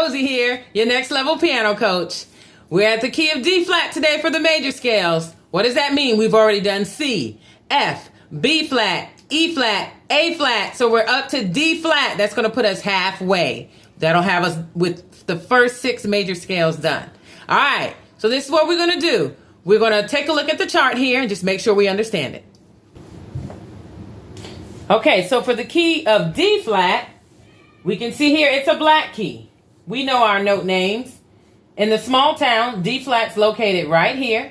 Rosie here, your next level piano coach. We're at the key of D flat today for the major scales. What does that mean? We've already done C, F, B flat, E flat, A flat. So we're up to D flat. That's going to put us halfway. That'll have us with the first 6 major scales done. All right, so this is what we're going to do. We're going to take a look at the chart here and just make sure we understand it. Okay, so for the key of D flat, we can see here it's a black key. We know our note names. In the small town, D flat's located right here.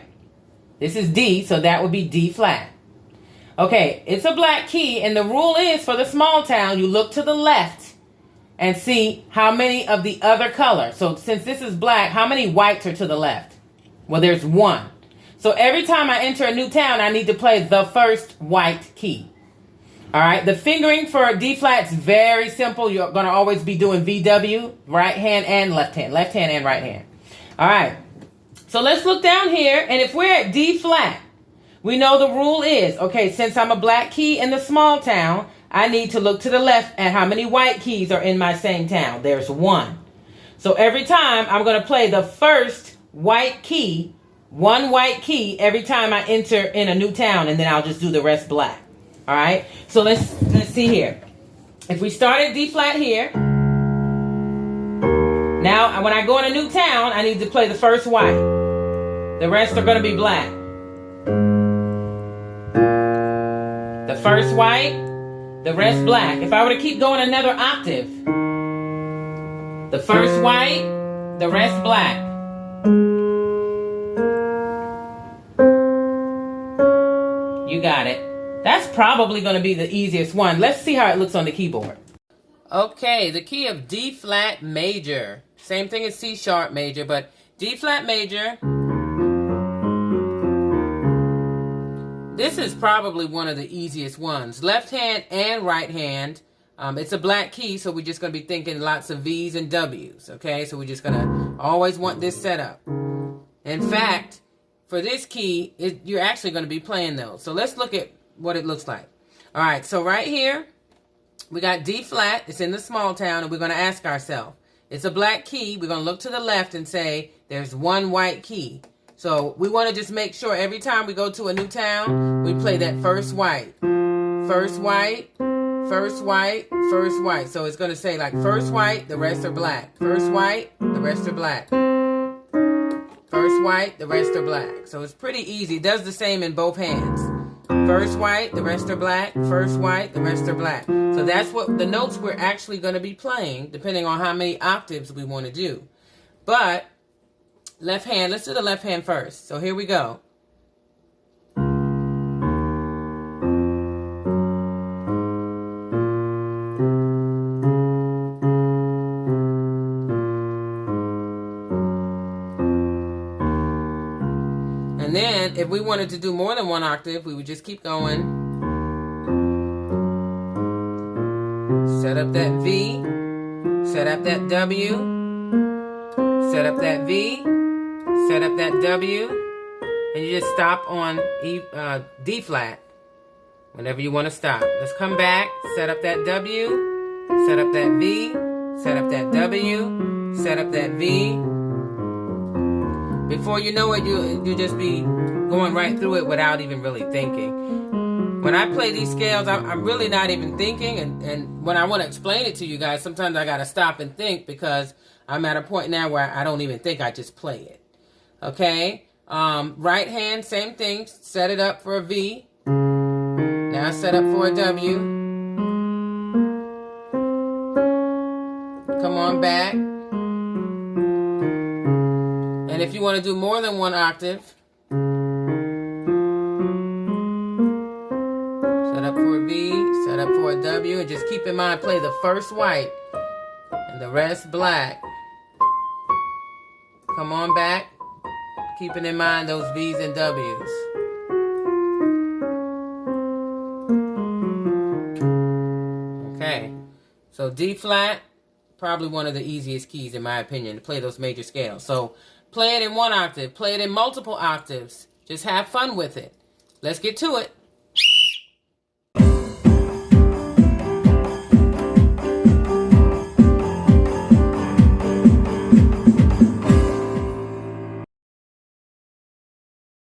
This is D, so that would be D flat. Okay, it's a black key, and the rule is for the small town, you look to the left and see how many of the other color. So since this is black, how many whites are to the left? Well, there's 1. So every time I enter a new town, I need to play the first white key. All right, the fingering for D flat's very simple. You're going to always be doing VW, right hand and left hand and right hand. All right, so let's look down here, and if we're at D flat, we know the rule is, okay, since I'm a black key in the small town, I need to look to the left at how many white keys are in my same town. There's 1. So every time I'm going to play the first white key, 1 white key every time I enter in a new town, and then I'll just do the rest black. All right, so let's see here. If we start at D flat here, now when I go in a new town, I need to play the first white. The rest are going to be black. The first white, the rest black. If I were to keep going another octave, the first white, the rest black. You got it. That's probably going to be the easiest one. Let's see how it looks on the keyboard. Okay, the key of D flat major. Same thing as C sharp major, but D flat major. This is probably one of the easiest ones. Left hand and right hand. It's a black key, so we're just going to be thinking lots of V's and W's. Okay, so we're just going to always want this set up. In fact, for this key, you're actually going to be playing those. So let's look at what it looks like. All right, so right here, we got D flat. It's in the small town, and we're going to ask ourselves, it's a black key. We're going to look to the left and say, there's 1 white key. So we want to just make sure every time we go to a new town, we play that first white. First white, first white, first white. So it's going to say like first white, the rest are black. First white, the rest are black. First white, the rest are black. So it's pretty easy. It does the same in both hands. First white, the rest are black. First white, the rest are black. So that's what the notes we're actually going to be playing, depending on how many octaves we want to do. But left hand, let's do the left hand first. So here we go. And then, if we wanted to do more than 1 octave, we would just keep going. Set up that V, set up that W, set up that V, set up that W, and you just stop on D flat whenever you want to stop. Let's come back, set up that W, set up that V, set up that W, set up that V. Before you know it, you just be going right through it without even really thinking. When I play these scales, I'm really not even thinking, and when I want to explain it to you guys, sometimes I got to stop and think because I'm at a point now where I don't even think, I just play it. Okay? Right hand, same thing. Set it up for a V. Now set up for a W. Come on back. And if you want to do more than 1 octave, set up for a V, set up for a W, and just keep in mind, play the first white and the rest black. Come on back, keeping in mind those V's and W's. Okay, so D flat, probably one of the easiest keys in my opinion to play those major scales. So play it in 1 octave, play it in multiple octaves. Just have fun with it. Let's get to it.